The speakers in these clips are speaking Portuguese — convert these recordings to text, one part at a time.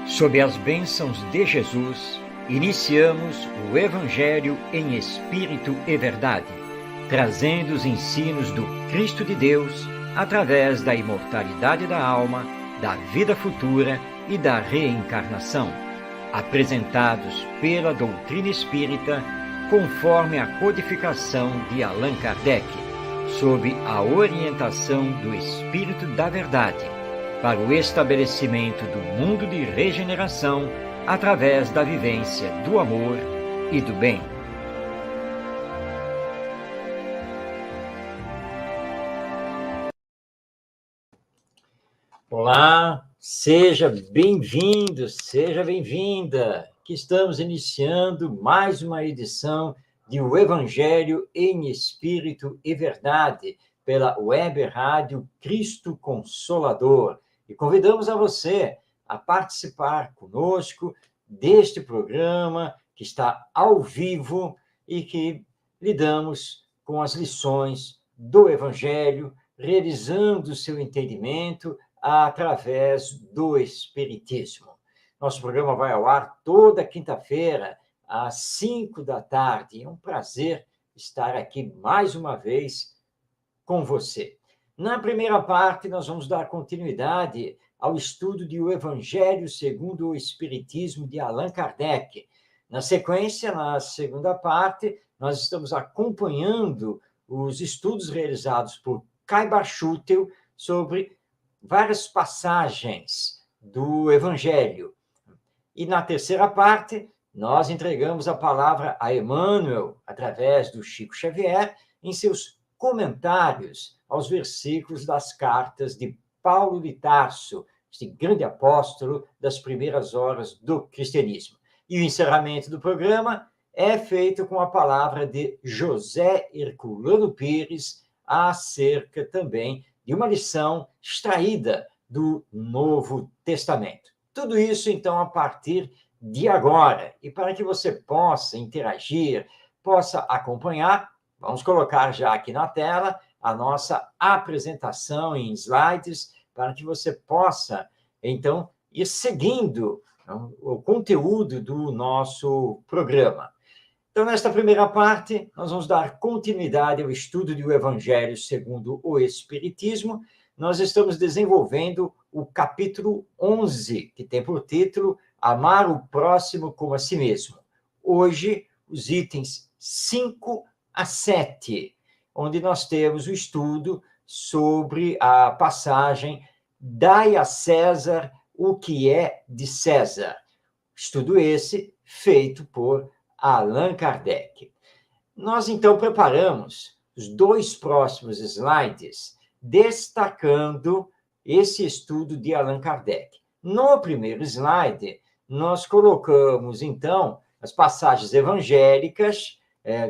Sob as bênçãos de Jesus, iniciamos o Evangelho em Espírito e Verdade, trazendo os ensinos do Cristo de Deus através da imortalidade da alma, da vida futura e da reencarnação, apresentados pela doutrina espírita conforme a codificação de Allan Kardec, sob a orientação do Espírito da Verdade, para o estabelecimento do mundo de regeneração através da vivência do amor e do bem. Olá, seja bem-vindo, seja bem-vinda, que estamos iniciando mais uma edição de O Evangelho em Espírito e Verdade, pela Web Rádio Cristo Consolador. E convidamos a você a participar conosco deste programa que está ao vivo e que lidamos com as lições do Evangelho, realizando o seu entendimento através do Espiritismo. Nosso programa vai ao ar toda quinta-feira, às 5 da tarde. É um prazer estar aqui mais uma vez com você. Na primeira parte, nós vamos dar continuidade ao estudo de O Evangelho segundo o Espiritismo de Allan Kardec. Na sequência, na segunda parte, nós estamos acompanhando os estudos realizados por Kai Barschuttel sobre várias passagens do Evangelho. E na terceira parte, nós entregamos a palavra a Emmanuel, através do Chico Xavier, em seus comentários aos versículos das cartas de Paulo de Tarso, este grande apóstolo das primeiras horas do cristianismo. E o encerramento do programa é feito com a palavra de José Herculano Pires, acerca também de uma lição extraída do Novo Testamento. Tudo isso, então, a partir de agora. E para que você possa interagir, possa acompanhar, vamos colocar já aqui na tela a nossa apresentação em slides, para que você possa, então, ir seguindo o conteúdo do nosso programa. Então, nesta primeira parte, nós vamos dar continuidade ao estudo do Evangelho segundo o Espiritismo. Nós estamos desenvolvendo o capítulo 11, que tem por título Amar o Próximo como a Si Mesmo. Hoje, os itens 5 a 7, onde nós temos o estudo sobre a passagem Dai a César o que é de César. Estudo esse feito por Allan Kardec. Nós, então, preparamos os dois próximos slides, destacando esse estudo de Allan Kardec. No primeiro slide, nós colocamos, então, as passagens evangélicas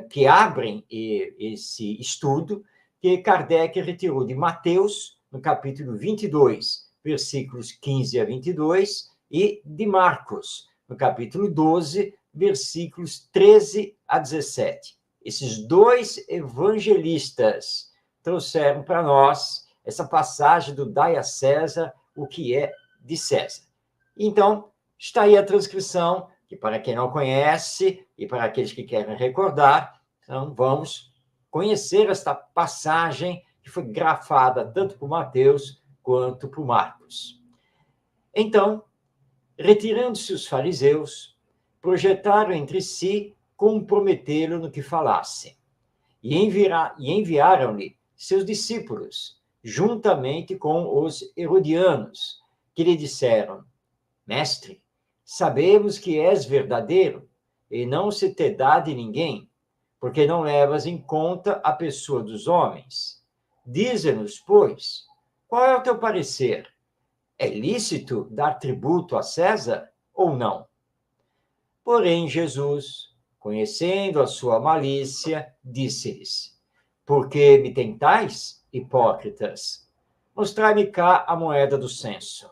que abrem esse estudo, que Kardec retirou de Mateus, no capítulo 22, versículos 15 a 22, e de Marcos, no capítulo 12, versículos 13 a 17. Esses dois evangelistas trouxeram para nós essa passagem do Dai a César o que é de César. Então, está aí a transcrição, que para quem não conhece e para aqueles que querem recordar, então vamos conhecer esta passagem que foi grafada tanto por Mateus quanto por Marcos. Então, retirando-se os fariseus, projetaram entre si comprometê-lo no que falasse, e enviaram-lhe seus discípulos, juntamente com os herodianos, que lhe disseram: Mestre, sabemos que és verdadeiro, e não se te dá de ninguém, porque não levas em conta a pessoa dos homens. Dize-nos, pois, qual é o teu parecer? É lícito dar tributo a César ou não? Porém, Jesus, conhecendo a sua malícia, disse-lhes: Por que me tentais, hipócritas? Mostrai-me cá a moeda do censo.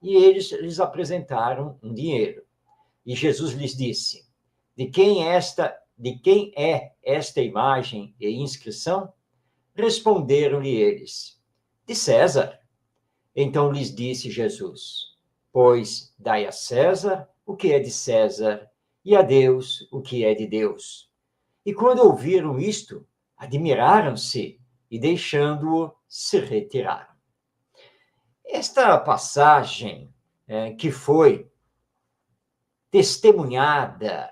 E eles lhes apresentaram um dinheiro. E Jesus lhes disse: De quem é esta imagem e inscrição? Responderam-lhe eles: De César. Então lhes disse Jesus: Pois dai a César o que é de César, e a Deus o que é de Deus. E quando ouviram isto, admiraram-se e, deixando-o, se retiraram. Esta passagem, que foi testemunhada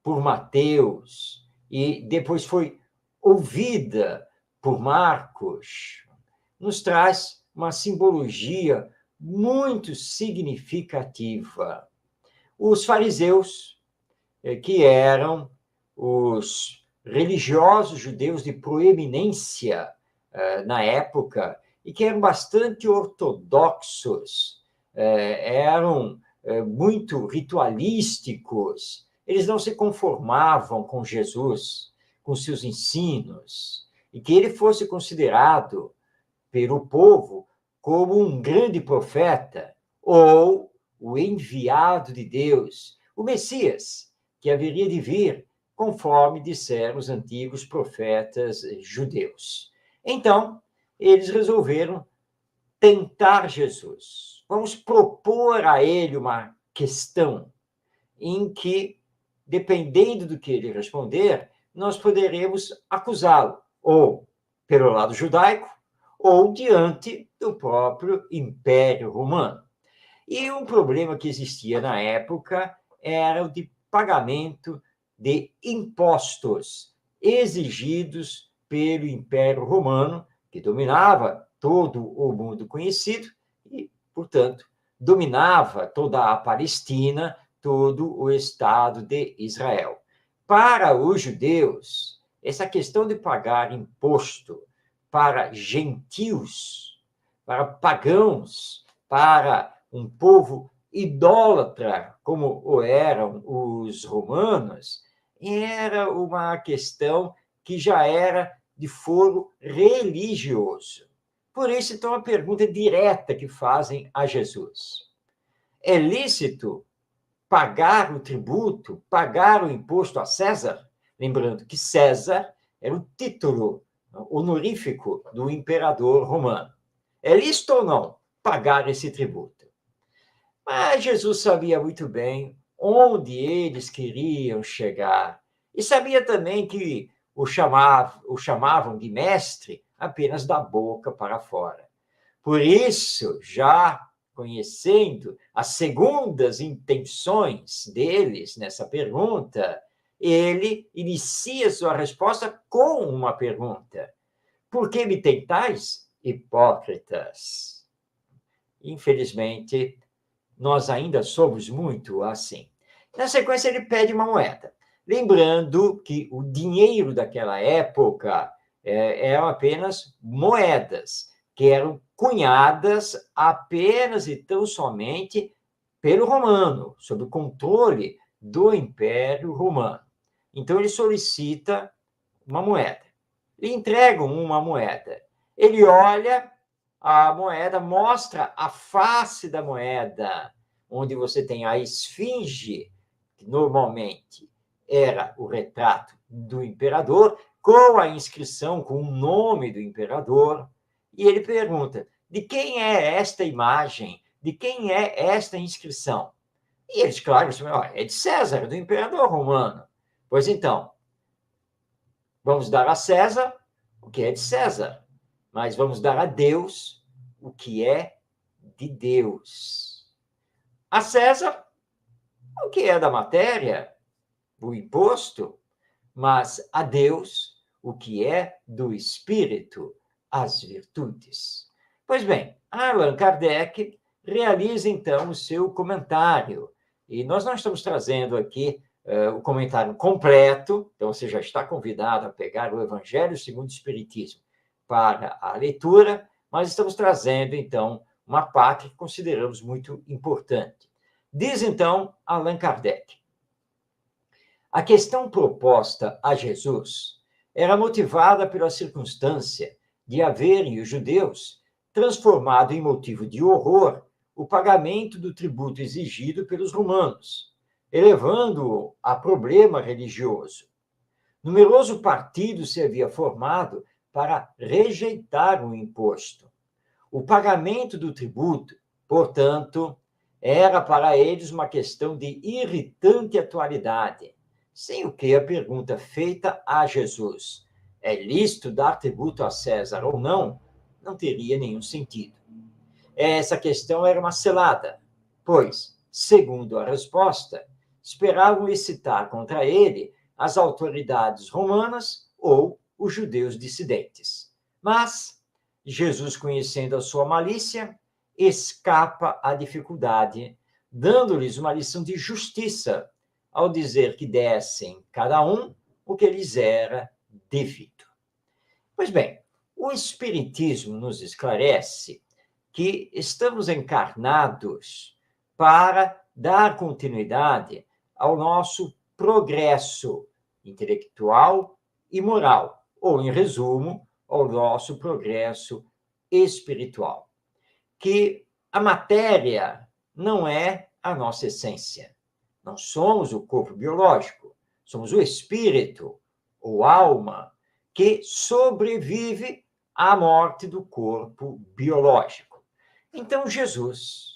por Mateus e depois foi ouvida por Marcos, nos traz uma simbologia muito significativa. Os fariseus, que eram os religiosos judeus de proeminência na época e que eram bastante ortodoxos, eram muito ritualísticos, eles não se conformavam com Jesus, com seus ensinos, e que ele fosse considerado pelo povo como um grande profeta ou o enviado de Deus, o Messias, que haveria de vir, conforme disseram os antigos profetas judeus. Então, eles resolveram tentar Jesus. Vamos propor a ele uma questão em que, dependendo do que ele responder, nós poderemos acusá-lo, ou pelo lado judaico, ou diante do próprio Império Romano. E um problema que existia na época era o de pagamento de impostos exigidos pelo Império Romano, que dominava todo o mundo conhecido e, portanto, dominava toda a Palestina, todo o Estado de Israel. Para os judeus, essa questão de pagar imposto para gentios, para pagãos, para um povo idólatra, como o eram os romanos, era uma questão que já era de foro religioso. Por isso, então, a pergunta direta que fazem a Jesus: é lícito pagar o tributo, pagar o imposto a César? Lembrando que César era o título honorífico do imperador romano. É lícito ou não pagar esse tributo? Mas Jesus sabia muito bem onde eles queriam chegar e sabia também que o chamavam de mestre apenas da boca para fora. Por isso, já conhecendo as segundas intenções deles nessa pergunta, ele inicia sua resposta com uma pergunta: por que me tentais, hipócritas? Infelizmente, nós ainda somos muito assim. Na sequência, ele pede uma moeda. Lembrando que o dinheiro daquela época eram apenas moedas, que eram cunhadas apenas e tão somente pelo romano, sob o controle do Império Romano. Então, ele solicita uma moeda. Lhe entregam uma moeda. Ele olha a moeda, mostra a face da moeda, onde você tem a esfinge, que normalmente era o retrato do imperador, com a inscrição, com o nome do imperador, e ele pergunta: de quem é esta imagem? De quem é esta inscrição? E eles, claro, é de César, do imperador romano. Pois então, vamos dar a César o que é de César, mas vamos dar a Deus o que é de Deus. A César o que é da matéria, o imposto, mas a Deus o que é do espírito, as virtudes. Pois bem, Allan Kardec realiza então o seu comentário, e nós não estamos trazendo aqui o comentário completo, então você já está convidado a pegar o Evangelho segundo o Espiritismo para a leitura, mas estamos trazendo, então, uma parte que consideramos muito importante. Diz, então, Allan Kardec: a questão proposta a Jesus era motivada pela circunstância de haverem os judeus transformado em motivo de horror o pagamento do tributo exigido pelos romanos, elevando-o a problema religioso. Numeroso partido se havia formado para rejeitar o imposto. O pagamento do tributo, portanto, era para eles uma questão de irritante atualidade, sem o que a pergunta feita a Jesus, é lícito dar tributo a César ou não, não teria nenhum sentido. Essa questão era uma cilada, pois, segundo a resposta, esperavam excitar contra ele as autoridades romanas ou os judeus dissidentes. Mas Jesus, conhecendo a sua malícia, escapa à dificuldade, dando-lhes uma lição de justiça, ao dizer que dessem cada um o que lhes era devido. Pois bem, o Espiritismo nos esclarece que estamos encarnados para dar continuidade ao nosso progresso intelectual e moral, ou, em resumo, ao nosso progresso espiritual. Que a matéria não é a nossa essência. Não somos o corpo biológico, somos o espírito, ou alma, que sobrevive à morte do corpo biológico. Então, Jesus,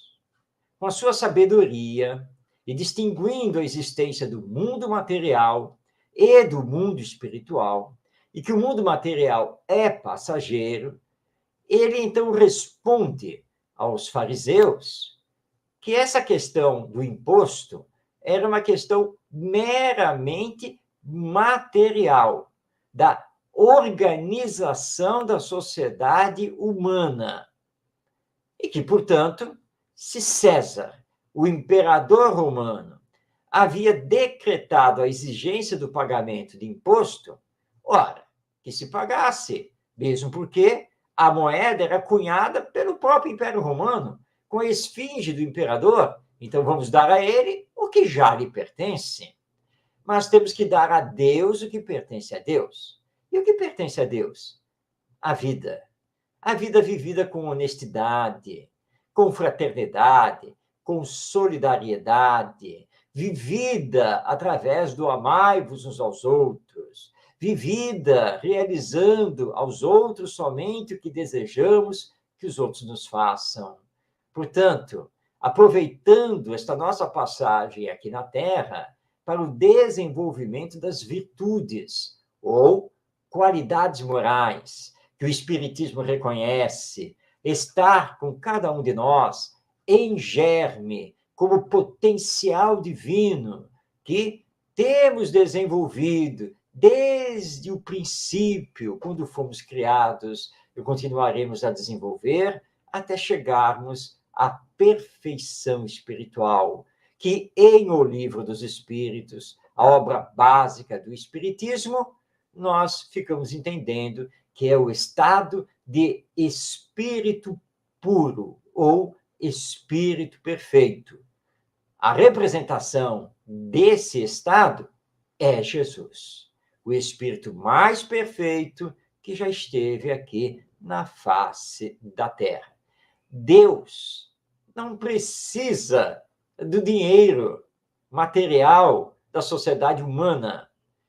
com a sua sabedoria e distinguindo a existência do mundo material e do mundo espiritual, e que o mundo material é passageiro, ele então responde aos fariseus que essa questão do imposto era uma questão meramente material, da organização da sociedade humana. E que, portanto, se César, o imperador romano, havia decretado a exigência do pagamento de imposto, ora, que se pagasse, mesmo porque a moeda era cunhada pelo próprio Império Romano, com a esfinge do imperador, então vamos dar a ele o que já lhe pertence. Mas temos que dar a Deus o que pertence a Deus. E o que pertence a Deus? A vida. A vida vivida com honestidade, com fraternidade, com solidariedade, vivida através do amai-vos uns aos outros, vivida realizando aos outros somente o que desejamos que os outros nos façam. Portanto, aproveitando esta nossa passagem aqui na Terra para o desenvolvimento das virtudes ou qualidades morais, que o Espiritismo reconhece, estar com cada um de nós em germe, como potencial divino, que temos desenvolvido desde o princípio, quando fomos criados, e continuaremos a desenvolver até chegarmos à perfeição espiritual, que em O Livro dos Espíritos, a obra básica do Espiritismo, nós ficamos entendendo que é o estado de espírito puro ou espírito perfeito. A representação desse estado é Jesus, o espírito mais perfeito que já esteve aqui na face da Terra. Deus não precisa do dinheiro material da sociedade humana,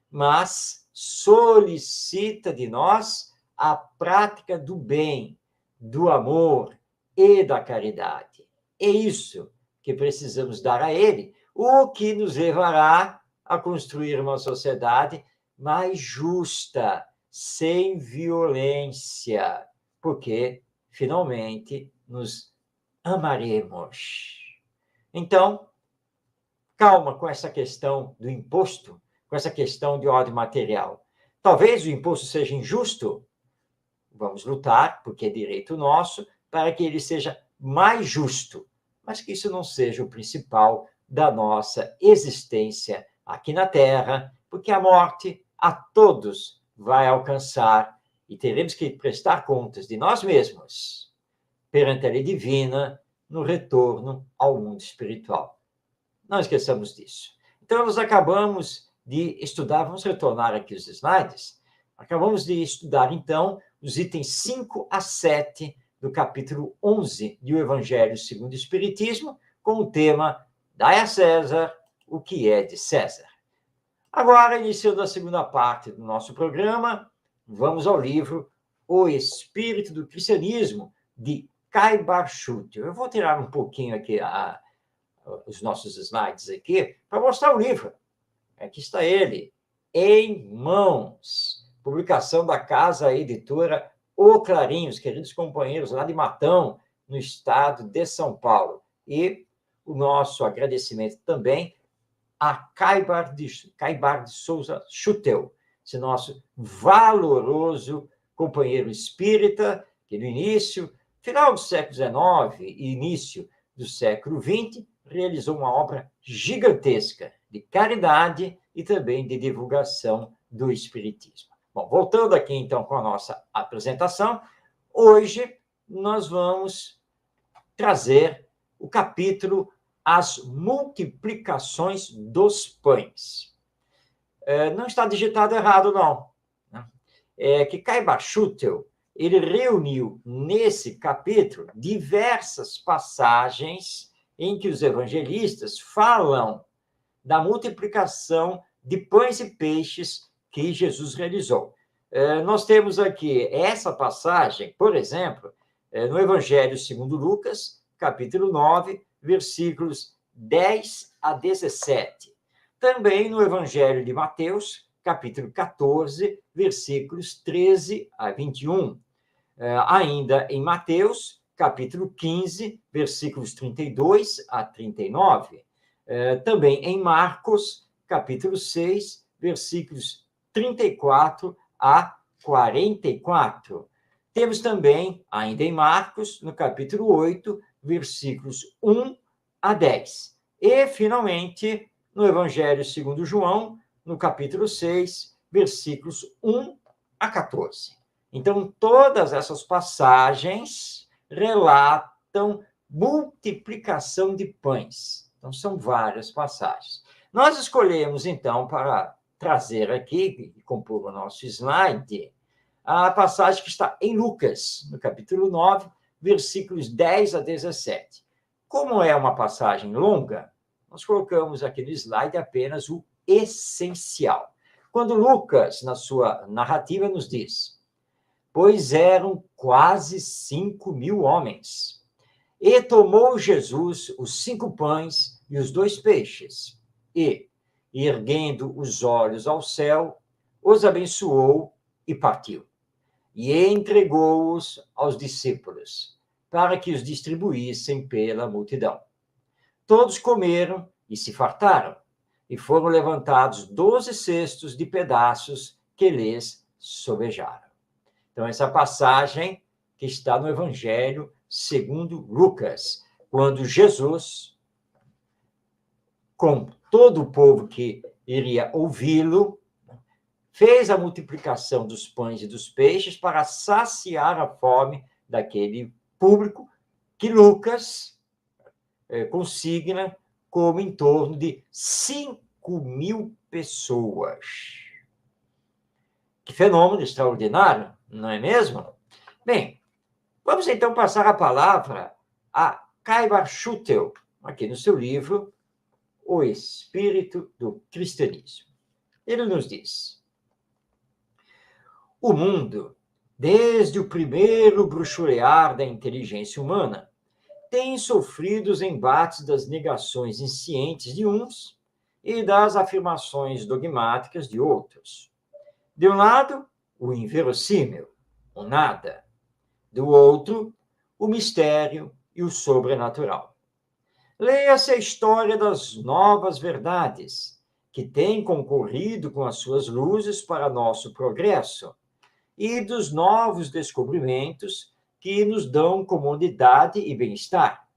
mas solicita de nós a prática do bem, do amor e da caridade. É isso que precisamos dar a ele, o que nos levará a construir uma sociedade mais justa, sem violência, porque finalmente nos amaremos. Então, calma com essa questão do imposto, com essa questão de ordem material. Talvez o imposto seja injusto, vamos lutar, porque é direito nosso, para que ele seja mais justo, mas que isso não seja o principal da nossa existência aqui na Terra, porque a morte a todos vai alcançar e teremos que prestar contas de nós mesmos perante a lei divina no retorno ao mundo espiritual. Não esqueçamos disso. Então, nós acabamos de estudar, vamos retornar aqui os slides, acabamos de estudar, então, os itens 5 a 7 do capítulo 11 do Evangelho segundo o Espiritismo, com o tema Dai a César o que é de César. Agora, iniciando a segunda parte do nosso programa, vamos ao livro O Espírito do Cristianismo, de Kai Bar-Schutter. Eu vou tirar um pouquinho aqui os nossos slides aqui para mostrar o livro. Aqui está ele, Em Mãos, publicação da Casa Editora O Clarim, os queridos companheiros lá de Matão, no estado de São Paulo. E o nosso agradecimento também a Caibar de Souza Chutel, esse nosso valoroso companheiro espírita, que no início, final do século XIX e início do século XX, realizou uma obra gigantesca de caridade e também de divulgação do espiritismo. Bom, voltando aqui então com a nossa apresentação, hoje nós vamos trazer o capítulo As Multiplicações dos Pães. Não está digitado errado, não. É que Caibar Schutel, ele reuniu nesse capítulo diversas passagens em que os evangelistas falam da multiplicação de pães e peixes que Jesus realizou. Nós temos aqui essa passagem, por exemplo, no Evangelho segundo Lucas, capítulo 9, versículos 10 a 17. Também no Evangelho de Mateus, capítulo 14, versículos 13 a 21. Ainda em Mateus, capítulo 15, versículos 32 a 39. Também em Marcos, capítulo 6, versículos 34 a 44. Temos também, ainda em Marcos, no capítulo 8, versículos 1 a 10. E, finalmente, no Evangelho segundo João, no capítulo 6, versículos 1 a 14. Então, todas essas passagens relatam multiplicação de pães. Então, são várias passagens. Nós escolhemos, então, para trazer aqui e compor o nosso slide, a passagem que está em Lucas, no capítulo 9, versículos 10 a 17. Como é uma passagem longa, nós colocamos aqui no slide apenas o essencial. Quando Lucas, na sua narrativa, nos diz: pois eram quase 5.000 homens, e tomou Jesus os 5 pães e os 2 peixes, e, erguendo os olhos ao céu, os abençoou e partiu. E entregou-os aos discípulos, para que os distribuíssem pela multidão. Todos comeram e se fartaram, e foram levantados 12 cestos de pedaços que lhes sobejaram. Então, essa passagem que está no Evangelho segundo Lucas, quando Jesus, com todo o povo que iria ouvi-lo, fez a multiplicação dos pães e dos peixes para saciar a fome daquele público que Lucas consigna como em torno de 5.000 pessoas. Que fenômeno extraordinário, não é mesmo? Bem, vamos então passar a palavra a Caibar Schutel, aqui no seu livro O Espírito do Cristianismo. Ele nos diz: o mundo, desde o primeiro bruxulear da inteligência humana, tem sofrido os embates das negações inscientes de uns e das afirmações dogmáticas de outros. De um lado, o inverossímil, o nada. Do outro, o mistério e o sobrenatural. Leia-se a história das novas verdades, que têm concorrido com as suas luzes para nosso progresso, e dos novos descobrimentos que nos dão comodidade e bem-estar.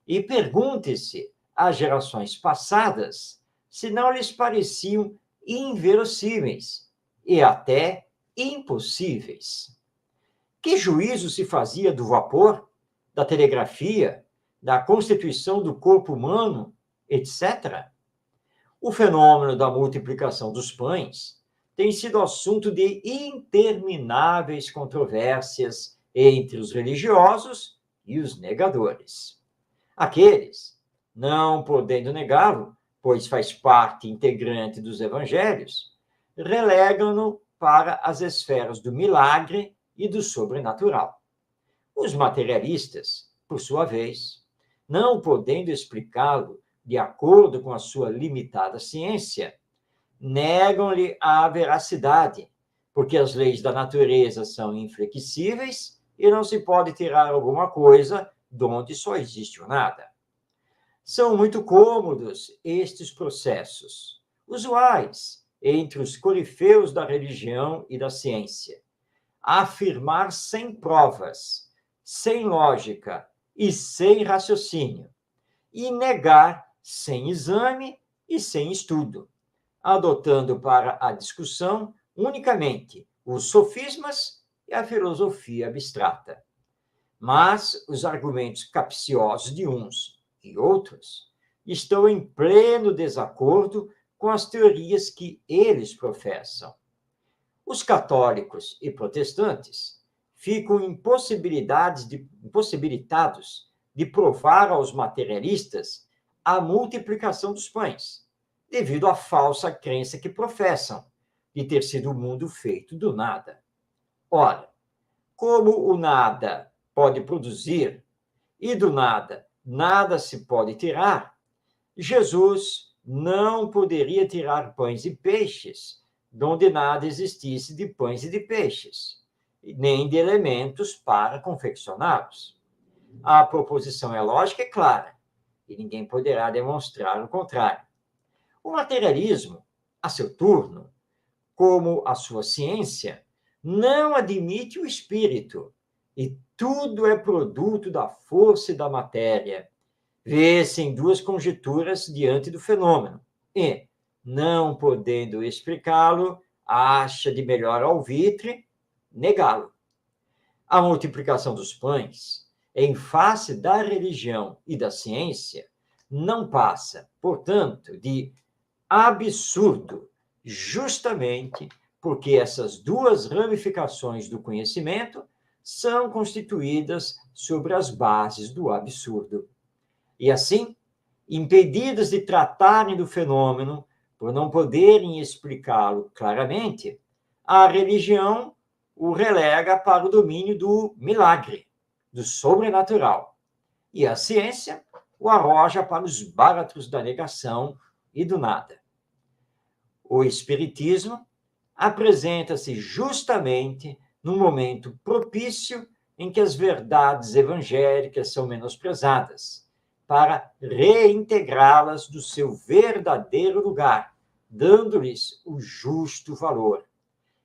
E pergunte-se às gerações passadas se não lhes pareciam inverossímeis e até impossíveis. Que juízo se fazia do vapor, da telegrafia, da constituição do corpo humano, etc.? O fenômeno da multiplicação dos pães tem sido assunto de intermináveis controvérsias entre os religiosos e os negadores. Aqueles, não podendo negá-lo, pois faz parte integrante dos evangelhos, relegam-no para as esferas do milagre e do sobrenatural. Os materialistas, por sua vez, não podendo explicá-lo de acordo com a sua limitada ciência, negam-lhe a veracidade, porque as leis da natureza são inflexíveis e não se pode tirar alguma coisa de onde só existe o nada. São muito cômodos estes processos, usuais entre os corifeus da religião e da ciência. Afirmar sem provas, sem lógica e sem raciocínio, e negar sem exame e sem estudo, adotando para a discussão unicamente os sofismas e a filosofia abstrata. Mas os argumentos capciosos de uns e outros estão em pleno desacordo com as teorias que eles professam. Os católicos e protestantes ficam impossibilitados de provar aos materialistas a multiplicação dos pães, devido à falsa crença que professam de ter sido o mundo feito do nada. Ora, como o nada pode produzir e do nada nada se pode tirar, Jesus não poderia tirar pães e peixes de onde nada existisse de pães e de peixes, nem de elementos para confeccioná-los. A proposição é lógica e clara, e ninguém poderá demonstrar o contrário. O materialismo, a seu turno, como a sua ciência, não admite o espírito, e tudo é produto da força e da matéria. Vê-se em duas conjecturas diante do fenômeno, e, não podendo explicá-lo, acha de melhor alvitre negá-lo. A multiplicação dos pães, em face da religião e da ciência, não passa, portanto, de absurdo, justamente porque essas duas ramificações do conhecimento são constituídas sobre as bases do absurdo. E assim, impedidas de tratarem do fenômeno por não poderem explicá-lo claramente, a religião o relega para o domínio do milagre, do sobrenatural, e a ciência o arroja para os báratros da negação e do nada. O Espiritismo apresenta-se justamente no momento propício em que as verdades evangélicas são menosprezadas, para reintegrá-las do seu verdadeiro lugar, dando-lhes o justo valor.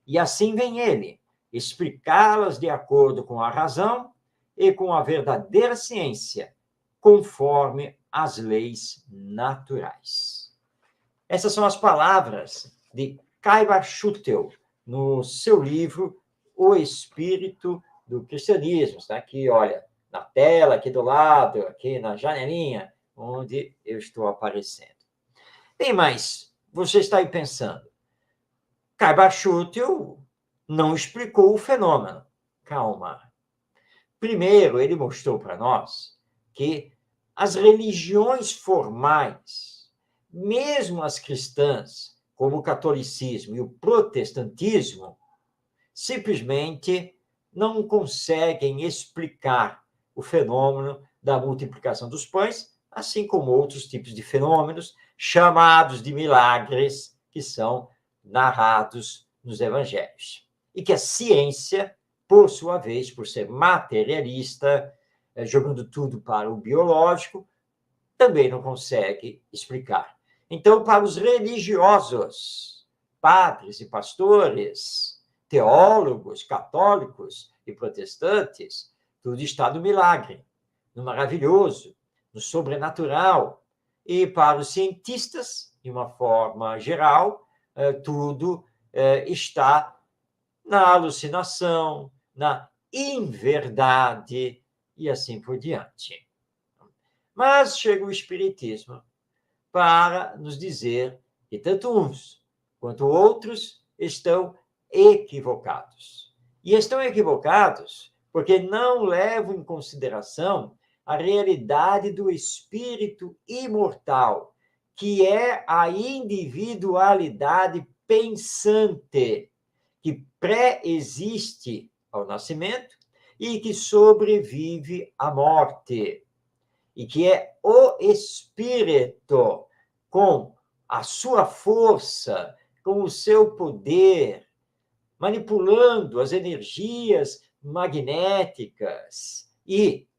E assim vem ele, explicá-las de acordo com a razão e com a verdadeira ciência, conforme as leis naturais. Essas são as palavras de Caibar Schutel, no seu livro O Espírito do Cristianismo. Está aqui, olha, na tela, aqui do lado, aqui na janelinha, onde eu estou aparecendo. Bem, mas você está aí pensando, Caibar Schutel não explicou o fenômeno. Calma. Primeiro, ele mostrou para nós que as religiões formais, mesmo as cristãs, como o catolicismo e o protestantismo, simplesmente não conseguem explicar o fenômeno da multiplicação dos pães, assim como outros tipos de fenômenos chamados de milagres que são narrados nos evangelhos. E que a ciência, por sua vez, por ser materialista, jogando tudo para o biológico, também não consegue explicar. Então, para os religiosos, padres e pastores, teólogos, católicos e protestantes, tudo está no milagre, no maravilhoso, no sobrenatural. E para os cientistas, de uma forma geral, tudo está na alucinação, na inverdade e assim por diante. Mas chega o Espiritismo para nos dizer que tanto uns quanto outros estão equivocados. E estão equivocados porque não levam em consideração a realidade do espírito imortal, que é a individualidade pensante, que pré-existe ao nascimento e que sobrevive à morte. e que é o Espírito, com a sua força, com o seu poder, manipulando as energias magnéticas e,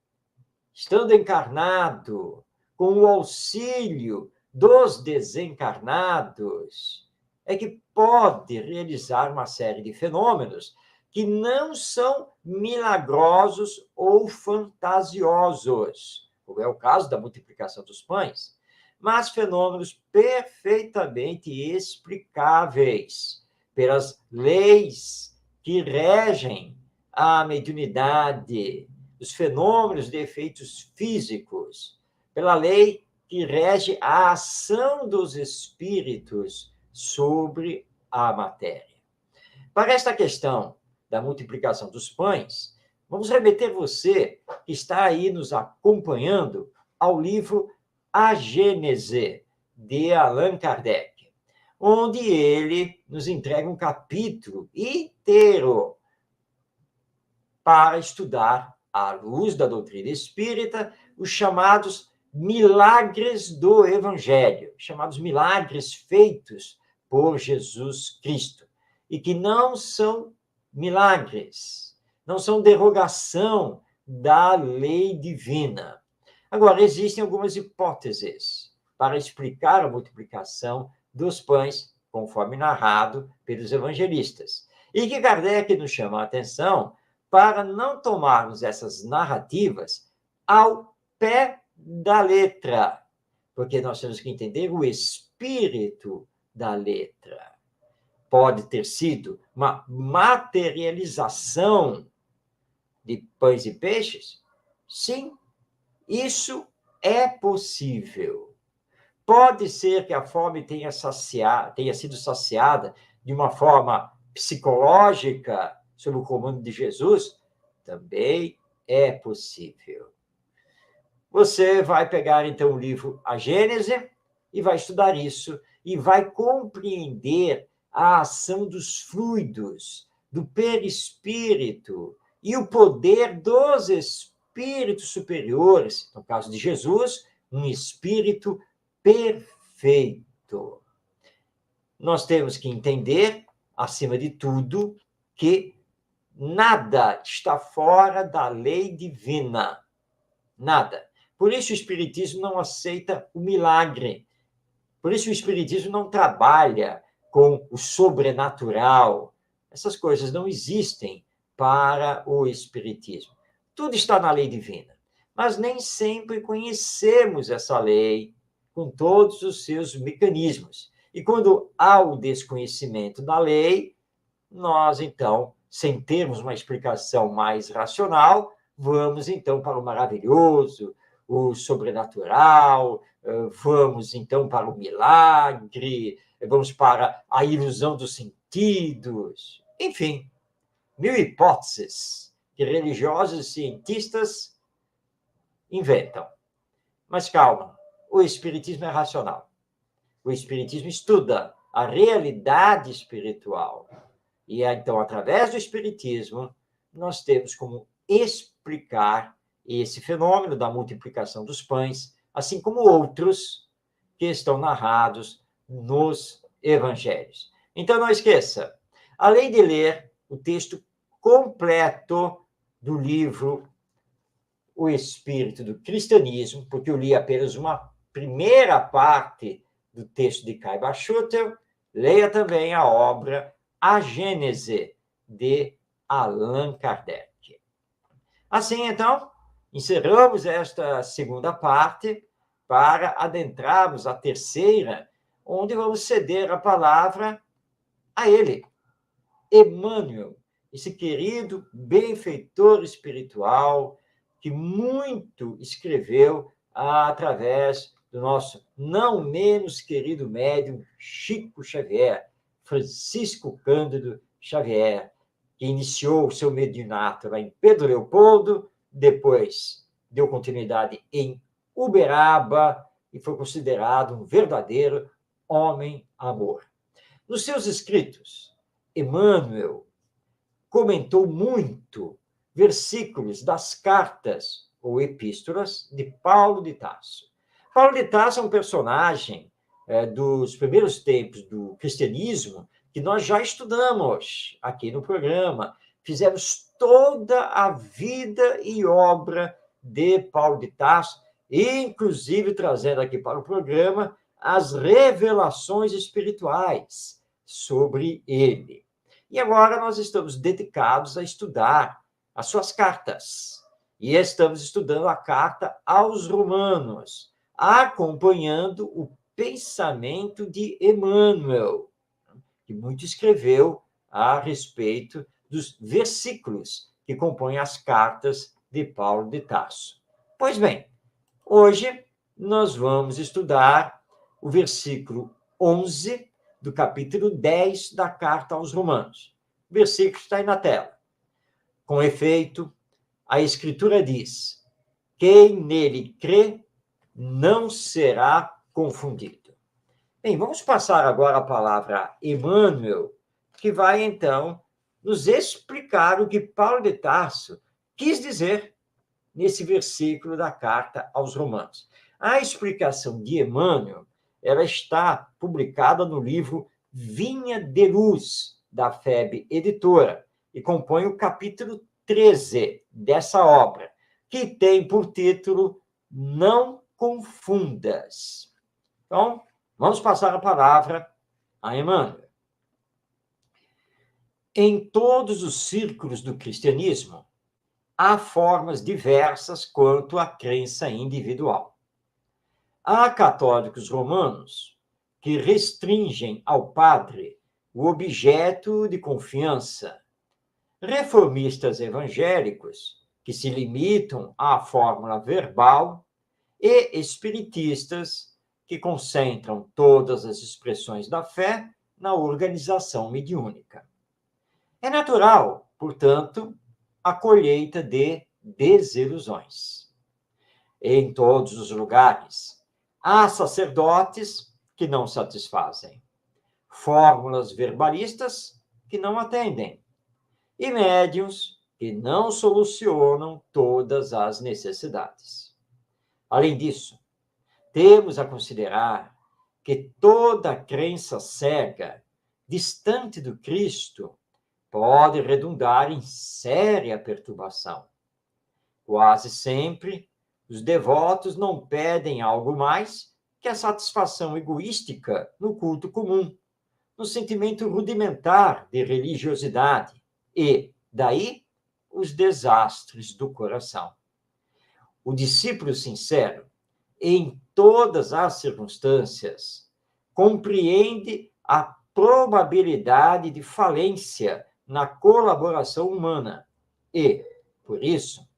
estando encarnado, com o auxílio dos desencarnados, é que pode realizar uma série de fenômenos que não são milagrosos ou fantasiosos, como é o caso da multiplicação dos pães, mas fenômenos perfeitamente explicáveis pelas leis que regem a mediunidade, os fenômenos de efeitos físicos, pela lei que rege a ação dos espíritos sobre a matéria. Para esta questão da multiplicação dos pães, vamos remeter você, que está aí nos acompanhando, ao livro A Gênese, de Allan Kardec, onde ele nos entrega um capítulo inteiro para estudar, à luz da doutrina espírita, os chamados milagres do Evangelho, chamados milagres feitos por Jesus Cristo, e que não são milagres, não são derogação da lei divina. Agora, existem algumas hipóteses para explicar a multiplicação dos pães, conforme narrado pelos evangelistas, e que Kardec nos chama a atenção para não tomarmos essas narrativas ao pé da letra, porque nós temos que entender o espírito da letra. Pode ter sido uma materialização de pães e peixes? Sim, isso é possível. Pode ser que a fome tenha sido saciada de uma forma psicológica, sob o comando de Jesus? Também é possível. Você vai pegar, então, o livro A Gênese e vai estudar isso e vai compreender a ação dos fluidos, do perispírito e o poder dos espíritos superiores, no caso de Jesus, um espírito perfeito. Nós temos que entender, acima de tudo, que nada está fora da lei divina. Nada. Por isso o Espiritismo não aceita o milagre. Por isso o Espiritismo não trabalha com o sobrenatural. Essas coisas não existem para o Espiritismo. Tudo está na lei divina. Mas nem sempre conhecemos essa lei com todos os seus mecanismos. E quando há o desconhecimento da lei, nós, então, sem termos uma explicação mais racional, vamos, então, para o maravilhoso, o sobrenatural, vamos, então, para o milagre, vamos para a ilusão dos sentidos. Enfim, mil hipóteses que religiosos e cientistas inventam. Mas calma, o Espiritismo é racional. O Espiritismo estuda a realidade espiritual. E, então, através do Espiritismo, nós temos como explicar esse fenômeno da multiplicação dos pães, assim como outros que estão narrados nos evangelhos. Então, não esqueça, além de ler o texto completo do livro O Espírito do Cristianismo, porque eu li apenas uma primeira parte do texto de Kai Schutter, leia também a obra A Gênese, de Allan Kardec. Assim, então, encerramos esta segunda parte para adentrarmos a terceira, onde vamos ceder a palavra a ele, Emmanuel, esse querido benfeitor espiritual que muito escreveu através do nosso não menos querido médium Chico Xavier, Francisco Cândido Xavier, que iniciou o seu mediunato lá em Pedro Leopoldo, depois deu continuidade em Uberaba e foi considerado um verdadeiro homem-amor. Nos seus escritos, Emmanuel comentou muito versículos das cartas ou epístolas de Paulo de Tarso. Paulo de Tarso é um personagem dos primeiros tempos do cristianismo que nós já estudamos aqui no programa. Fizemos toda a vida e obra de Paulo de Tarso, inclusive trazendo aqui para o programa as revelações espirituais sobre ele. E agora nós estamos dedicados a estudar as suas cartas. E estamos estudando a carta aos Romanos, acompanhando o pensamento de Emmanuel, que muito escreveu a respeito dos versículos que compõem as cartas de Paulo de Tarso. Pois bem, hoje nós vamos estudar o versículo 11 do capítulo 10 da carta aos Romanos. O versículo está aí na tela. Com efeito, a Escritura diz: quem nele crê não será confundido. Bem, vamos passar agora a palavra a Emmanuel, que vai, então, nos explicar o que Paulo de Tarso quis dizer nesse versículo da carta aos Romanos. A explicação de Emmanuel, ela está publicada no livro Vinha de Luz, da FEB Editora, e compõe o capítulo 13 dessa obra, que tem por título Não Confundas. Então, vamos passar a palavra a Emmanuel. Em todos os círculos do cristianismo, há formas diversas quanto à crença individual. Há católicos romanos que restringem ao padre o objeto de confiança, reformistas evangélicos que se limitam à fórmula verbal e espiritistas que concentram todas as expressões da fé na organização mediúnica. É natural, portanto, a colheita de desilusões. Em todos os lugares, há sacerdotes que não satisfazem, fórmulas verbalistas que não atendem, e médiuns que não solucionam todas as necessidades. Além disso, temos a considerar que toda crença cega, distante do Cristo, pode redundar em séria perturbação. Quase sempre, os devotos não pedem algo mais que a satisfação egoística no culto comum, no sentimento rudimentar de religiosidade e, daí, os desastres do coração. O discípulo sincero, em todas as circunstâncias, compreende a probabilidade de falência na colaboração humana e, por isso,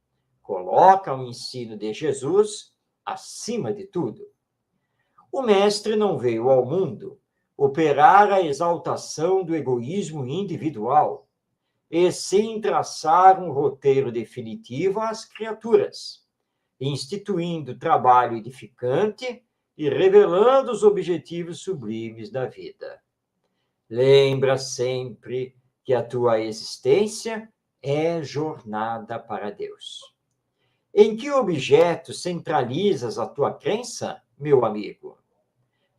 coloca o ensino de Jesus acima de tudo. O Mestre não veio ao mundo operar a exaltação do egoísmo individual, e sim traçar um roteiro definitivo às criaturas, instituindo trabalho edificante e revelando os objetivos sublimes da vida. Lembra sempre que a tua existência é jornada para Deus. Em que objeto centralizas a tua crença, meu amigo?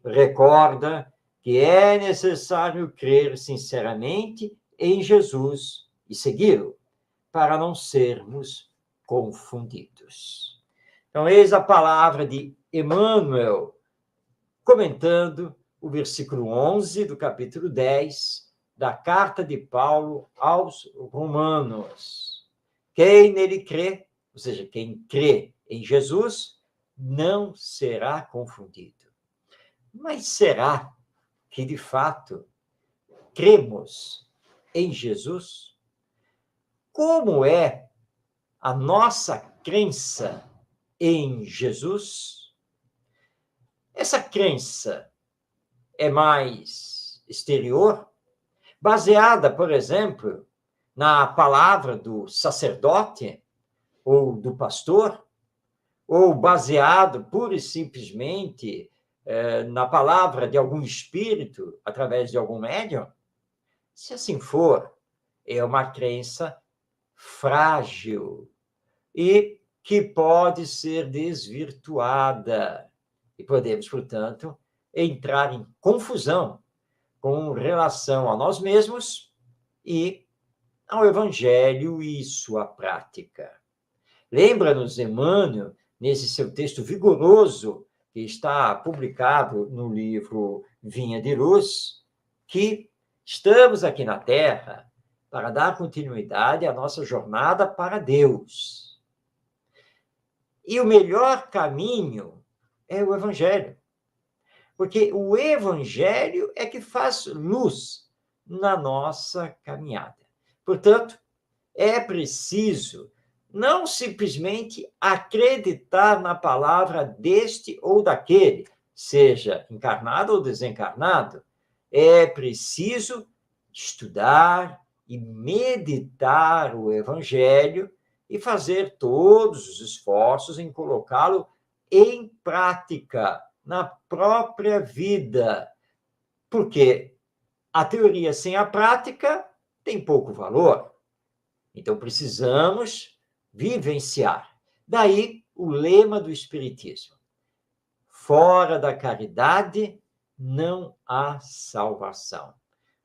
Recorda que é necessário crer sinceramente em Jesus e segui-lo, para não sermos confundidos. Então, eis a palavra de Emmanuel, comentando o versículo 11 do capítulo 10 da carta de Paulo aos Romanos. Quem nele crê, ou seja, quem crê em Jesus, não será confundido. Mas será que, de fato, cremos em Jesus? Como é a nossa crença em Jesus? Essa crença é mais exterior, baseada, por exemplo, na palavra do sacerdote ou do pastor, ou baseado pura e simplesmente na palavra de algum espírito, através de algum médium? Se assim for, é uma crença frágil e que pode ser desvirtuada. E podemos, portanto, entrar em confusão com relação a nós mesmos e ao Evangelho e sua prática. Lembra-nos, Emmanuel, nesse seu texto vigoroso, que está publicado no livro Vinha de Luz, que estamos aqui na Terra para dar continuidade à nossa jornada para Deus. E o melhor caminho é o Evangelho. Porque o Evangelho é que faz luz na nossa caminhada. Portanto, é preciso não simplesmente acreditar na palavra deste ou daquele, seja encarnado ou desencarnado. É preciso estudar e meditar o Evangelho e fazer todos os esforços em colocá-lo em prática, na própria vida. Porque a teoria sem a prática tem pouco valor. Então, precisamos vivenciar. Daí o lema do Espiritismo: fora da caridade não há salvação.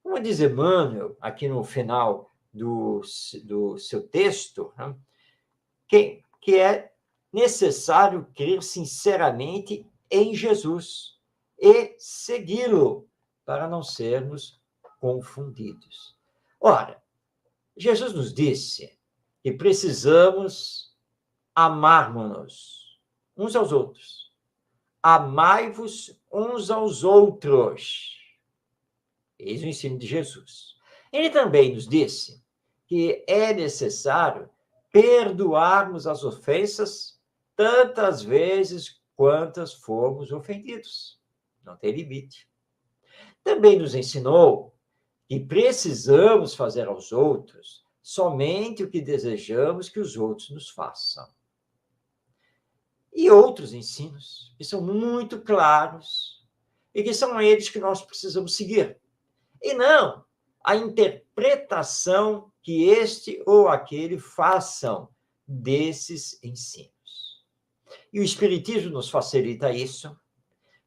Como diz Emmanuel, aqui no final do seu texto, né, que é necessário crer sinceramente em Jesus e segui-lo para não sermos confundidos. Ora, Jesus nos disse que precisamos amar-nos uns aos outros. Amai-vos uns aos outros. Eis o ensino de Jesus. Ele também nos disse que é necessário perdoarmos as ofensas tantas vezes quantas formos ofendidos. Não tem limite. Também nos ensinou que precisamos fazer aos outros somente o que desejamos que os outros nos façam. E outros ensinos que são muito claros e que são eles que nós precisamos seguir. E não a interpretação que este ou aquele façam desses ensinos. E o Espiritismo nos facilita isso,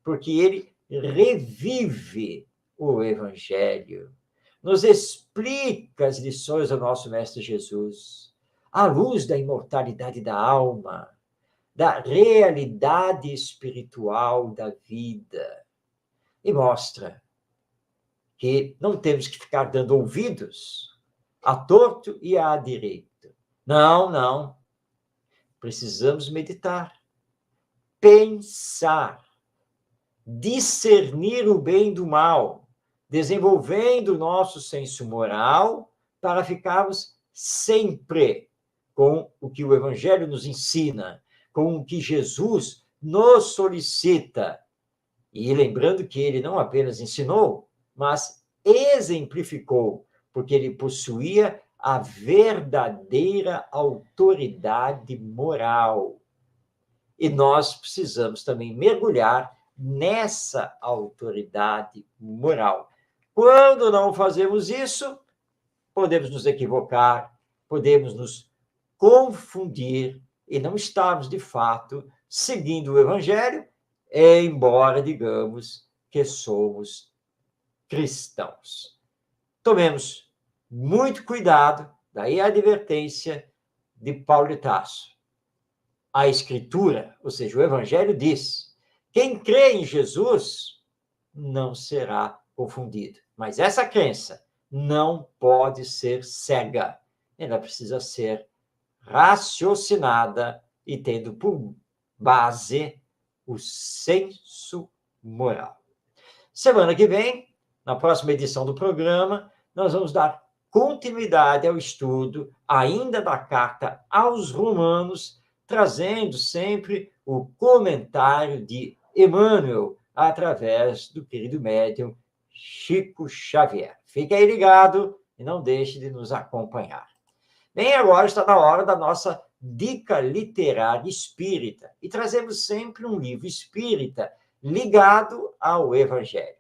porque ele revive o Evangelho, nos explica as lições do nosso Mestre Jesus, à luz da imortalidade da alma, da realidade espiritual da vida, e mostra que não temos que ficar dando ouvidos a torto e à direito. Não, não. Precisamos meditar, pensar, discernir o bem do mal, desenvolvendo o nosso senso moral para ficarmos sempre com o que o Evangelho nos ensina, com o que Jesus nos solicita. E lembrando que ele não apenas ensinou, mas exemplificou, porque ele possuía a verdadeira autoridade moral. E nós precisamos também mergulhar nessa autoridade moral. Quando não fazemos isso, podemos nos equivocar, podemos nos confundir e não estarmos, de fato, seguindo o Evangelho, embora digamos que somos cristãos. Tomemos muito cuidado, daí a advertência de Paulo de Tarso. A Escritura, ou seja, o Evangelho diz: quem crê em Jesus não será confundido. Mas essa crença não pode ser cega. Ela precisa ser raciocinada e tendo por base o senso moral. Semana que vem, na próxima edição do programa, nós vamos dar continuidade ao estudo ainda da carta aos Romanos, trazendo sempre o comentário de Emmanuel através do querido médium Chico Xavier. Fique aí ligado e não deixe de nos acompanhar. Bem, agora está na hora da nossa dica literária espírita e trazemos sempre um livro espírita ligado ao Evangelho.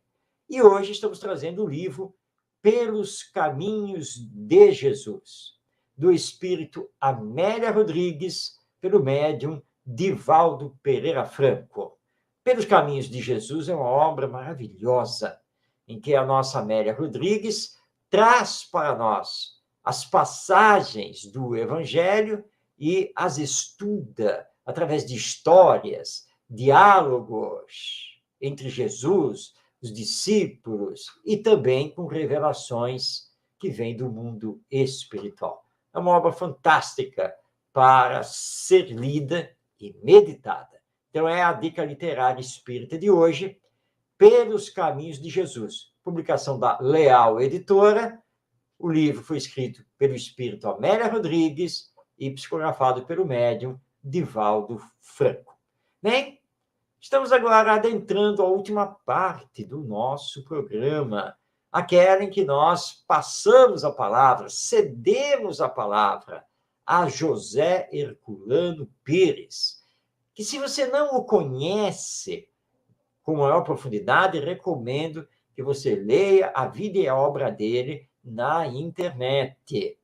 E hoje estamos trazendo o livro Pelos Caminhos de Jesus, do espírito Amélia Rodrigues, pelo médium Divaldo Pereira Franco. Pelos Caminhos de Jesus é uma obra maravilhosa, em que a nossa Amélia Rodrigues traz para nós as passagens do Evangelho e as estuda através de histórias, diálogos entre Jesus, os discípulos e também com revelações que vêm do mundo espiritual. É uma obra fantástica para ser lida e meditada. Então, é a dica literária espírita de hoje, Pelos Caminhos de Jesus, publicação da Leal Editora. O livro foi escrito pelo espírito Amélia Rodrigues e psicografado pelo médium Divaldo Franco. Bem, estamos agora adentrando a última parte do nosso programa, aquela em que nós passamos a palavra, cedemos a palavra a José Herculano Pires, que se você não o conhece com maior profundidade, recomendo que você leia a vida e a obra dele na internet.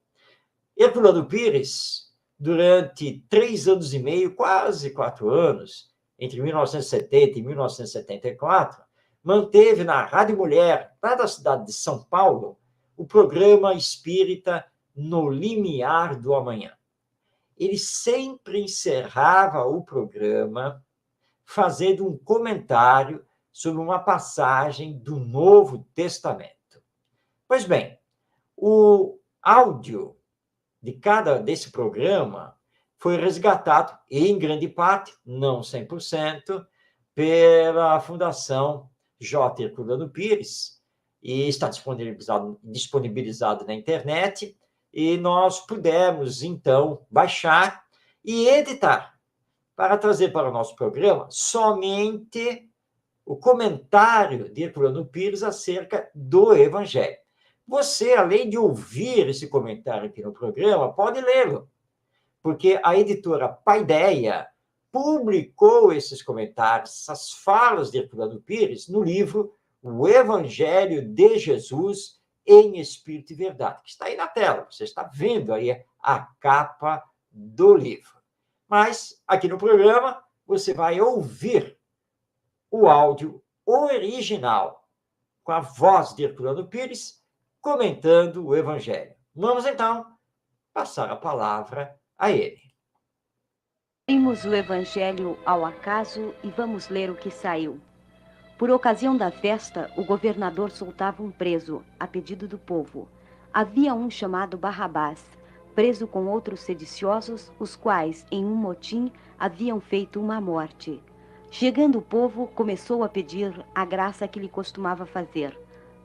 Herculano Pires, durante 3 anos e meio, quase 4 anos, entre 1970 e 1974, manteve na Rádio Mulher, lá da cidade de São Paulo, o programa espírita No Limiar do Amanhã. Ele sempre encerrava o programa fazendo um comentário sobre uma passagem do Novo Testamento. Pois bem, o áudio desse programa foi resgatado, em grande parte, não 100%, pela Fundação J. Herculano Pires, e está disponibilizado na internet, e nós pudemos, então, baixar e editar, para trazer para o nosso programa somente o comentário de Herculano Pires acerca do Evangelho. Você, além de ouvir esse comentário aqui no programa, pode lê-lo, porque a editora Paideia publicou esses comentários, essas falas de Herculano Pires, no livro O Evangelho de Jesus em Espírito e Verdade, que está aí na tela. Você está vendo aí a capa do livro. Mas, aqui no programa, você vai ouvir o áudio original, com a voz de Herculano Pires, comentando o Evangelho. Vamos, então, passar a palavra a ele. Abrimos o Evangelho ao acaso e vamos ler o que saiu. Por ocasião da festa, o governador soltava um preso, a pedido do povo. Havia um chamado Barrabás, preso com outros sediciosos, os quais, em um motim, haviam feito uma morte. Chegando o povo, começou a pedir a graça que lhe costumava fazer.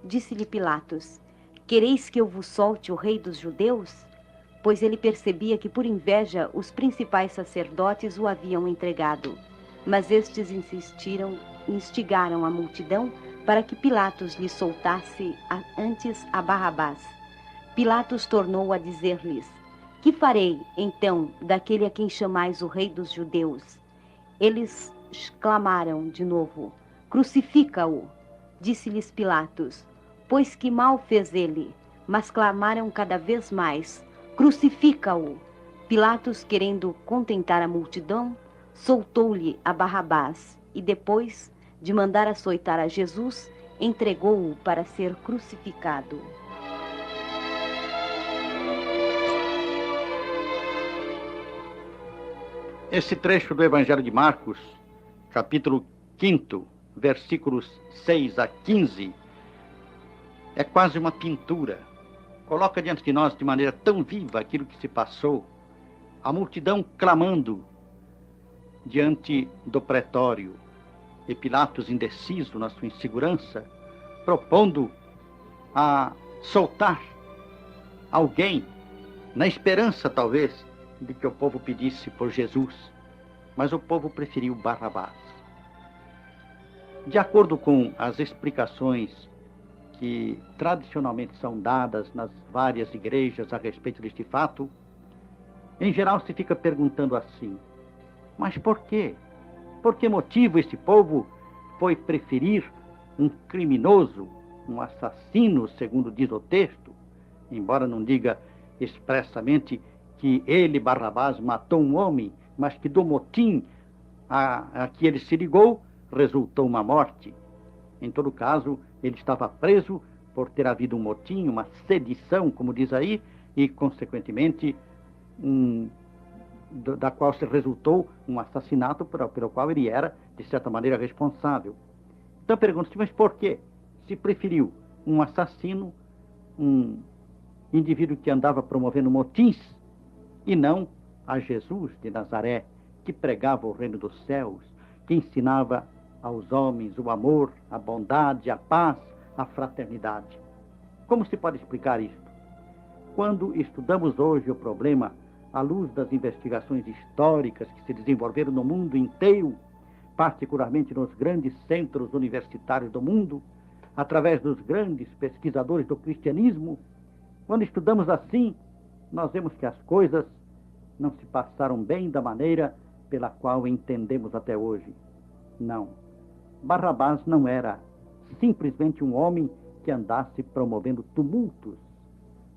Disse-lhe Pilatos: Quereis que eu vos solte o rei dos judeus? Pois ele percebia que, por inveja, os principais sacerdotes o haviam entregado. Mas estes instigaram a multidão para que Pilatos lhe soltasse antes a Barrabás. Pilatos tornou a dizer-lhes: Que farei, então, daquele a quem chamais o rei dos judeus? Eles clamaram de novo: Crucifica-o! Disse-lhes Pilatos: Pois que mal fez ele? Mas clamaram cada vez mais: Crucifica-o! Pilatos, querendo contentar a multidão, soltou-lhe a Barrabás e, depois de mandar açoitar a Jesus, entregou-o para ser crucificado. Esse trecho do Evangelho de Marcos, capítulo 5, versículos 6 a 15, é quase uma pintura. Coloca diante de nós de maneira tão viva aquilo que se passou, a multidão clamando diante do pretório, e Pilatos indeciso na sua insegurança, propondo a soltar alguém, na esperança talvez de que o povo pedisse por Jesus, mas o povo preferiu Barrabás. De acordo com as explicações que tradicionalmente são dadas nas várias igrejas a respeito deste fato, em geral se fica perguntando assim: mas por quê? Por que motivo este povo foi preferir um criminoso, um assassino, segundo diz o texto, embora não diga expressamente que ele, Barrabás, matou um homem, mas que do motim a que ele se ligou resultou uma morte. Em todo caso, ele estava preso por ter havido um motim, uma sedição, como diz aí, e, consequentemente, da qual se resultou um assassinato pelo qual ele era, de certa maneira, responsável. Então pergunto-se, mas por quê? Se preferiu um assassino, um indivíduo que andava promovendo motins, e não a Jesus de Nazaré, que pregava o reino dos céus, que ensinava aos homens o amor, a bondade, a paz, a fraternidade. Como se pode explicar isto? Quando estudamos hoje o problema à luz das investigações históricas que se desenvolveram no mundo inteiro, particularmente nos grandes centros universitários do mundo, através dos grandes pesquisadores do cristianismo, quando estudamos assim, nós vemos que as coisas não se passaram bem da maneira pela qual entendemos até hoje. Não. Barrabás não era simplesmente um homem que andasse promovendo tumultos.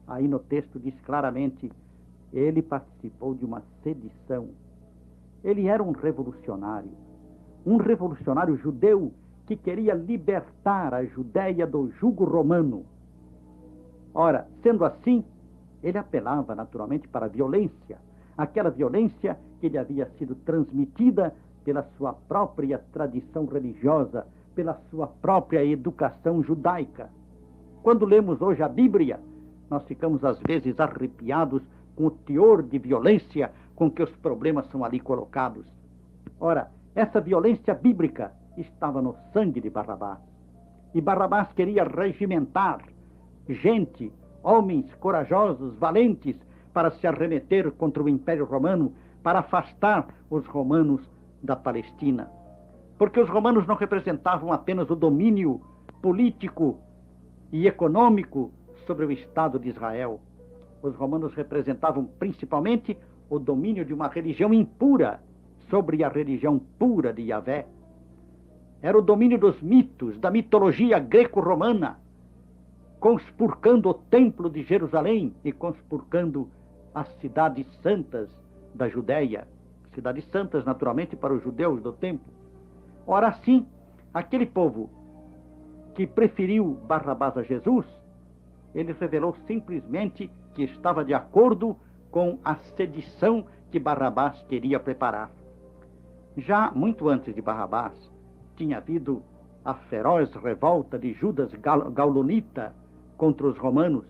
Aí no texto diz claramente, ele participou de uma sedição. Ele era um revolucionário judeu que queria libertar a Judéia do jugo romano. Ora, sendo assim, ele apelava naturalmente para a violência, aquela violência que lhe havia sido transmitida pela sua própria tradição religiosa, pela sua própria educação judaica. Quando lemos hoje a Bíblia, nós ficamos às vezes arrepiados com o teor de violência com que os problemas são ali colocados. Ora, essa violência bíblica estava no sangue de Barrabás. E Barrabás queria regimentar gente, homens corajosos, valentes, para se arremeter contra o Império Romano, para afastar os romanos da Palestina. Porque os romanos não representavam apenas o domínio político e econômico sobre o Estado de Israel. Os romanos representavam principalmente o domínio de uma religião impura sobre a religião pura de Yahvé. Era o domínio dos mitos, da mitologia greco-romana, conspurcando o templo de Jerusalém e conspurcando as cidades santas da Judéia. Cidades santas, naturalmente, para os judeus do tempo. Ora, assim, aquele povo que preferiu Barrabás a Jesus, ele revelou simplesmente que estava de acordo com a sedição que Barrabás queria preparar. Já muito antes de Barrabás, tinha havido a feroz revolta de Judas Gaulonita contra os romanos,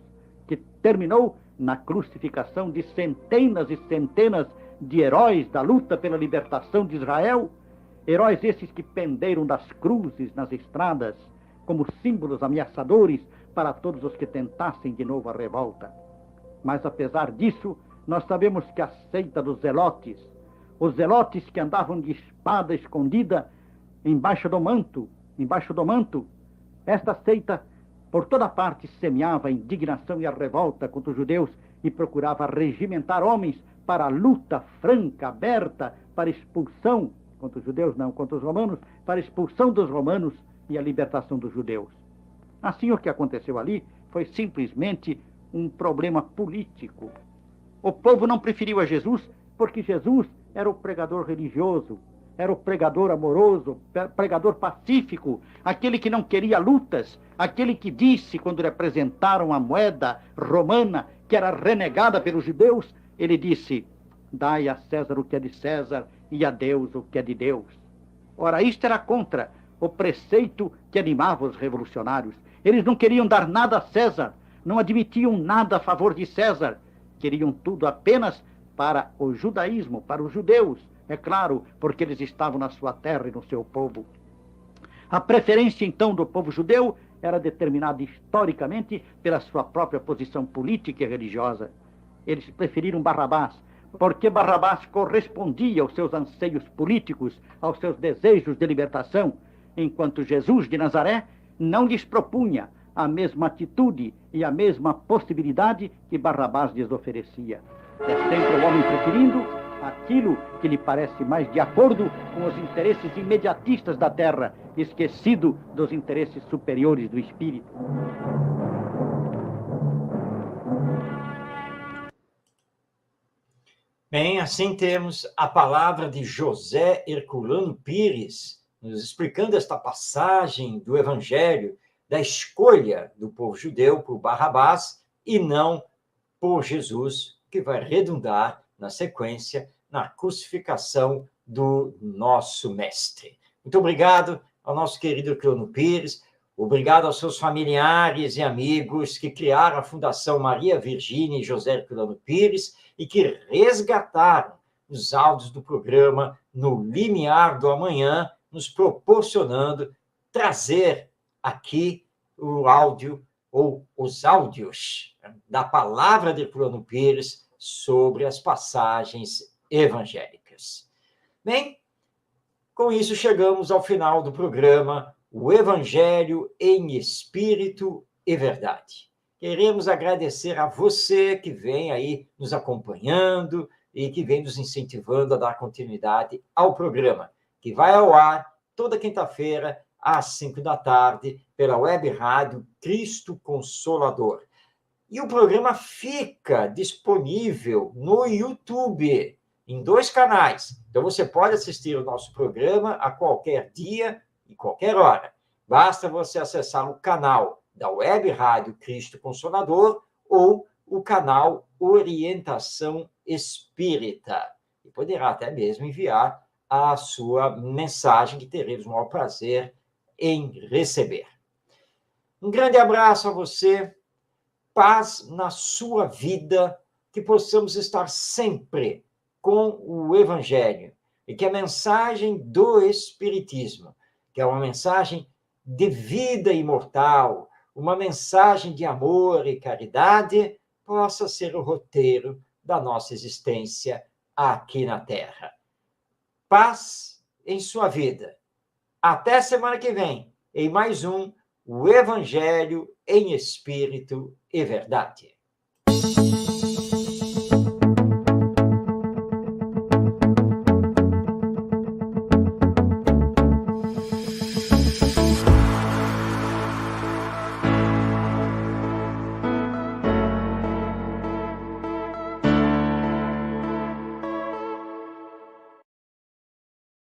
que terminou na crucificação de centenas e centenas de heróis da luta pela libertação de Israel, heróis esses que penderam das cruzes nas estradas como símbolos ameaçadores para todos os que tentassem de novo a revolta. Mas apesar disso, nós sabemos que a seita dos zelotes, os zelotes que andavam de espada escondida embaixo do manto, esta seita por toda parte semeava a indignação e a revolta contra os judeus e procurava regimentar homens para a luta franca, aberta, para expulsão, contra os judeus não, contra os romanos, para a expulsão dos romanos e a libertação dos judeus. Assim, o que aconteceu ali foi simplesmente um problema político. O povo não preferiu a Jesus porque Jesus era o pregador religioso, era o pregador amoroso, pregador pacífico, aquele que não queria lutas, aquele que disse, quando lhe apresentaram a moeda romana, que era renegada pelos judeus, ele disse, dai a César o que é de César e a Deus o que é de Deus. Ora, isto era contra o preceito que animava os revolucionários. Eles não queriam dar nada a César, não admitiam nada a favor de César, queriam tudo apenas para o judaísmo, para os judeus, é claro, porque eles estavam na sua terra e no seu povo. A preferência, então, do povo judeu era determinada historicamente pela sua própria posição política e religiosa. Eles preferiram Barrabás, porque Barrabás correspondia aos seus anseios políticos, aos seus desejos de libertação, enquanto Jesus de Nazaré não lhes propunha a mesma atitude e a mesma possibilidade que Barrabás lhes oferecia. É sempre o homem preferindo aquilo que lhe parece mais de acordo com os interesses imediatistas da terra, esquecido dos interesses superiores do espírito. Bem, assim temos a palavra de José Herculano Pires, nos explicando esta passagem do Evangelho, da escolha do povo judeu por Barrabás e não por Jesus, que vai redundar na sequência na crucificação do nosso mestre. Muito obrigado ao nosso querido Herculano Pires, obrigado aos seus familiares e amigos que criaram a Fundação Maria Virgínia e José Herculano Pires e que resgataram os áudios do programa no limiar do amanhã, nos proporcionando trazer aqui o áudio ou os áudios da palavra de Herculano Pires sobre as passagens evangélicas. Bem, com isso chegamos ao final do programa O Evangelho em Espírito e Verdade. Queremos agradecer a você que vem aí nos acompanhando e que vem nos incentivando a dar continuidade ao programa, que vai ao ar toda quinta-feira, às 5 da tarde, pela web rádio Cristo Consolador. E o programa fica disponível no YouTube, em 2 canais. Então, você pode assistir o nosso programa a qualquer dia e qualquer hora. Basta você acessar o canal da web rádio Cristo Consolador ou o canal Orientação Espírita. E poderá até mesmo enviar a sua mensagem, que teremos o maior prazer em receber. Um grande abraço a você, paz na sua vida, que possamos estar sempre com o Evangelho e que a mensagem do Espiritismo, que é uma mensagem de vida imortal, uma mensagem de amor e caridade, possa ser o roteiro da nossa existência aqui na Terra. Paz em sua vida. Até semana que vem, em mais um O Evangelho em Espírito e Verdade.